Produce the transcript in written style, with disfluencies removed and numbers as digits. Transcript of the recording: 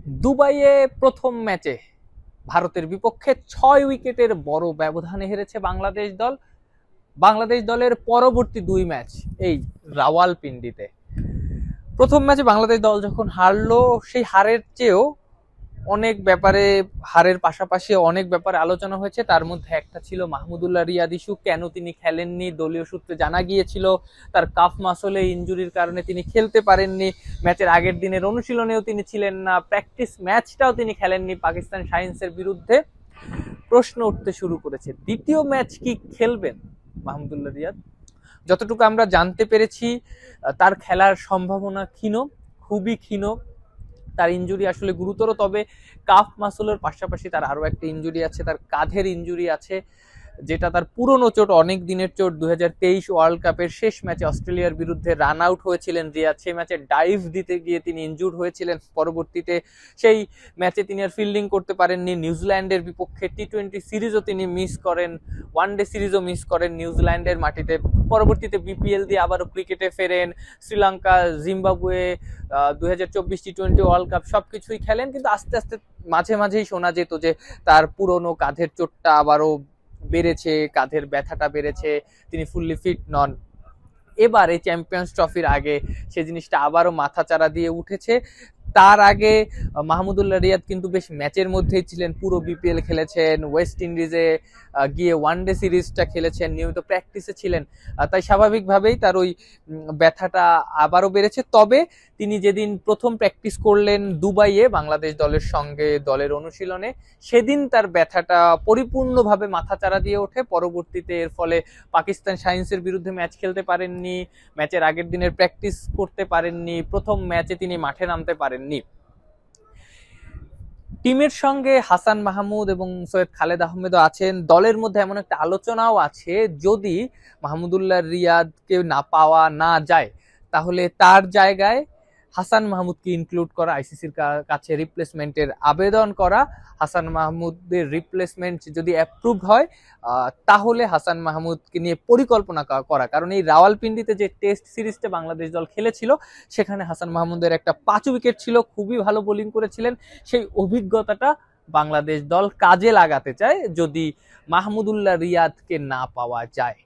দুবাইয়ে প্রথম ম্যাচে ভারতের বিপক্ষে 6 উইকেটের বড় ব্যবধানে হেরেছে বাংলাদেশ দল। বাংলাদেশ দলের পরবর্তী 2 ম্যাচ এই রাওয়ালপিন্ডিতে। প্রথম ম্যাচে বাংলাদেশ দল যখন হারলো, সেই হারের চেয়েও অনেক ব্যাপারে, হারের পাশাপাশি অনেক ব্যাপারে আলোচনা হয়েছে। তার মধ্যে একটা ছিল মাহমুদুল্লাহ রিয়াদ ইস্যু। কেন তিনি খেলেননি? দলীয় সূত্রে জানা গিয়েছিল তার কাফ মাসলে ইনজুরির কারণে তিনি খেলতে পারেননি। ম্যাচের আগের দিনের অনুশীলনেও তিনি ছিলেন না, প্র্যাকটিস ম্যাচটাও তিনি খেলেননি পাকিস্তান শাহিনসের বিরুদ্ধে। প্রশ্ন উঠতে শুরু করেছে, দ্বিতীয় ম্যাচ কি খেলবেন মাহমুদুল্লাহ রিয়াদ? যতটুকু আমরা জানতে পেরেছি, তার খেলার সম্ভাবনা ক্ষীণ, খুবই ক্ষীণ। তার ইনজুরি আসলে গুরুতর, তবে কাফ মাসলের পাশাপাশি তার আরো একটা ইনজুরি আছে, তার কাঁধের ইনজুরি আছে, যেটা তার পুরনো চোট, অনেক দিনের চোট। 2023 ওয়ার্ল্ড কাপের শেষ ম্যাচে অস্ট্রেলিয়ার বিরুদ্ধে রান আউট হয়েছিলেন রিয়াদ। সেই ম্যাচে ডাইভ দিতে গিয়ে তিনি ইনজুর্ড হয়েছিলেন। পরবর্তীতে সেই ম্যাচে তিনি আর ফিল্ডিং করতে পারেননি। নিউজিল্যান্ডের বিপক্ষে টি-20 সিরিজও তিনি মিস করেন, ওয়ানডে সিরিজও মিস করেন নিউজিল্যান্ডের মাটিতে। পরবর্তীতে বিপিএল দিয়ে আবারও ক্রিকেটে ফেরেন, শ্রীলঙ্কা, জিম্বাবুয়ে, 2024 টি-20 ওয়ার্ল্ড কাপ সবকিছুই খেলেন। কিন্তু আস্তে আস্তে মাঝে মাঝেই শোনা যেত যে তার পুরনো কাঁধের চোটটা আবারও বেড়েছে, কাঁধের ব্যথাটা বেড়েছে, তিনি ফুললি ফিট নন। এবার এই চ্যাম্পিয়ন্স ট্রফির আগে সে জিনিসটা আবারও মাথাচাড়া দিয়ে উঠেছে। তার আগে মাহমুদুল্লাহ রিয়াদ কিন্তু বেশ ম্যাচের মধ্যেই ছিলেন, পুরো বিপিএল খেলেছেন, ওয়েস্ট ইন্ডিজে গিয়ে ওয়ানডে সিরিজটা খেলেছেন, নিয়মিত প্র্যাকটিসে ছিলেন। তাই স্বাভাবিকভাবেই তার ওই ব্যথাটা আবারও বেড়েছে। তবে তিনি যেদিন প্রথম প্র্যাকটিস করলেন দুবাইয়ে বাংলাদেশ দলের সঙ্গে দলের অনুশীলনে, সেদিন তার ব্যথাটা পরিপূর্ণভাবে মাথাচাড়া দিয়ে ওঠে। পরবর্তীতে এর ফলে পাকিস্তান শাহিনসের বিরুদ্ধে ম্যাচ খেলতে পারেননি, ম্যাচের আগের দিনের প্র্যাকটিস করতে পারেননি, প্রথম ম্যাচে তিনি মাঠে নামতে পারেননি। টিমের সঙ্গে হাসান মাহমুদ এবং সৈয়দ খালেদ আহমেদও আছেন। দলের মধ্যে এমন একটা আলোচনাও আছে, যদি মাহমুদুল্লাহ রিয়াদকে না পাওয়া না যায়, তাহলে তার জায়গায় হাসান মাহমুদকে ইনক্লুড করা, আইসিসির কাছে রিপ্লেসমেন্টের আবেদন করা। হাসান মাহমুদের রিপ্লেসমেন্ট যদি অ্যাপ্রুভ হয়, তাহলে হাসান মাহমুদকে নিয়ে পরিকল্পনা করা। কারণ এই রাওয়ালপিন্ডিতে যে টেস্ট সিরিজটা বাংলাদেশ দল খেলেছিল, সেখানে হাসান মাহমুদের একটা 5 উইকেট ছিল, খুবই ভালো বোলিং করেছিলেন। সেই অভিজ্ঞতাটা বাংলাদেশ দল কাজে লাগাতে চায় যদি মাহমুদুল্লাহ রিয়াদকে না পাওয়া যায়।